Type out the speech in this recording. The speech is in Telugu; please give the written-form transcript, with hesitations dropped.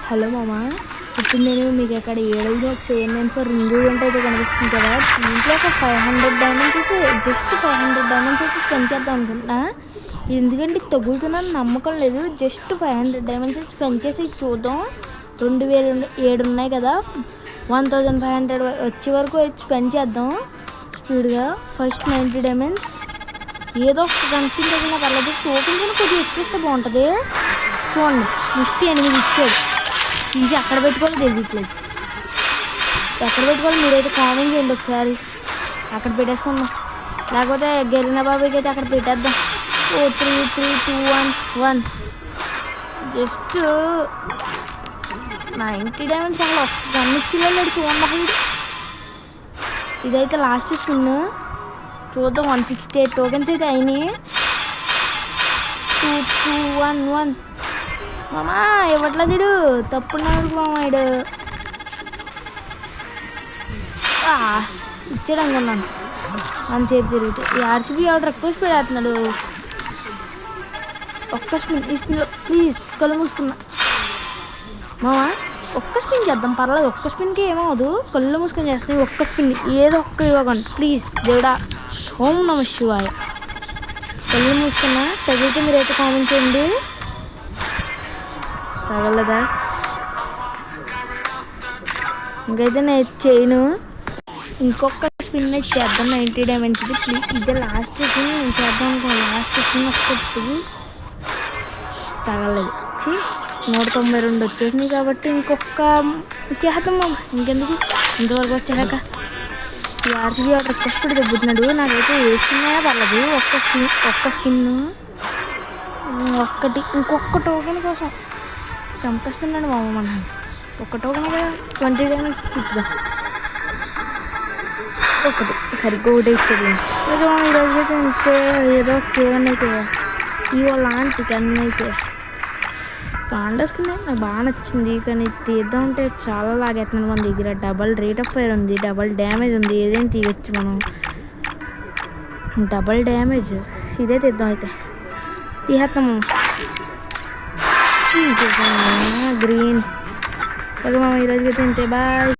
హలో మామ, ఇప్పుడు నేను మీకు అక్కడ 7 రింగ్ ఈవెంట్ అయితే కనిపిస్తుంది కదా. దీంట్లో ఒక 500 డైమండ్స్ అయితే జస్ట్ 500 డైమండ్స్ అయితే స్పెండ్ చేద్దాం అనుకుంటున్నా. ఎందుకంటే తగులుతున్నాను నమ్మకం లేదు. జస్ట్ 500 డైమండ్స్ అయితే స్పెండ్ చేసి చూద్దాం. 2007 ఉన్నాయి కదా, 1500 వచ్చే వరకు అయితే స్పెండ్ చేద్దాం స్పీడ్గా. ఫస్ట్ 90 డైమండ్స్ ఏదో ఒక గన్ స్కిన్ తగిలినా పర్లేదు. టోకెన్ కూడా కొద్దిగా ఎక్కిస్తే బాగుంటుంది. చూడండి, 8 ఇచ్చాడు. ఇది అక్కడ పెట్టుకోవాలి తెలియట్లేదు. ఎక్కడ పెట్టుకోవాలి మీరైతే కామెంట్ చేయండి ఒకసారి. అక్కడ పెట్టేసుకుందాం, లేకపోతే గెలిన బాబాయ్కి అయితే అక్కడ పెట్టేద్దాం. 4 3 3 2 1 1. జస్ట్ 90 డైమండ్స్ అసలు ఒక్క గన్ ఇచ్చిలేదు. చూడండి, ఇదైతే లాస్ట్ స్పిన్. చూద్దాం. 168 టోకెన్స్ అయితే అయినాయి. 2 2 1 1. మామా ఇవ్వట్లేదు ఇడు, తప్పున్నాడు మామ. ఇడు ఇచ్చాడు అనుకున్నాను. అని సేపు తిరిగితే ఈ ఆర్సీబీ ఆర్డర్ ఎక్కువ స్పీడ్ అవుతున్నాడు. ఒక్క స్పిన్ ఇస్తుంది ప్లీజ్. కళ్ళు మూసుకున్నా మామా, ఒక్క స్పిన్ చేద్దాం పర్లేదు. ఒక్క స్పిన్కి ఏమవదు, కళ్ళు మూసుకొని చేస్తాయి. ఒక్క స్పిన్ ఏదో ఒక్క ఇవ్వకండి ప్లీజ్ దేవుడా. ఓం నమః శివాయ. కళ్ళు మూసుకున్నా. తగిలితే మీరైతే కామెంట్ చేయండి. తగలదా? ఇంకైతే నేను చేయను. ఇంకొక స్పిన్ అయితే చేద్దాం 90 డైమండ్స్ది ప్లీజ్. ఇదే లాస్ట్ స్పిన్ నేను చేద్దాం అనుకో. లాస్ట్ స్పిన్ వస్తుంది. తగలలేదు. 192 వచ్చేసినాయి కాబట్టి ఇంకేద్దాం. ఇంకెందుకు ఇంతవరకు వచ్చాక ఈ ఆర్సీబీ ఆర్డర్ కష్టపడి దెబ్బతున్నాడు. నాకైతే వేసుకున్నా పర్లేదు. ఒక్క స్కిన్ ఒక్కటి ఇంకొక టోకెన్ కోసం చంపేస్తున్నాడు మామ. మనం ఒక్క టోకెన్ కదా 20 డైమండ్స్ తిప్పుదాం. ఒకటి సరిగ్గా ఒకటే ఇస్తుంది. ఏదో ఈరోజు అయితే ఇస్తే ఏదో టోకెన్ అయితే ఇవో లాంటి కన్నా అయితే పాండస్కి నాకు బాగా నచ్చింది. కానీ తీద్దాం అంటే చాలా లాగేస్తున్నాను. మన దగ్గర డబల్ రేట్ ఆఫ్ ఫైర్ ఉంది, డబల్ డ్యామేజ్ ఉంది. ఏదైనా తీయచ్చు మనం. డబల్ డ్యామేజ్ ఇదే తీద్దాం. అయితే తీసేస్తాము. గ్రీన్ ఓకే మామ, ఈరోజు అయితే ఇంతే. బాయ్.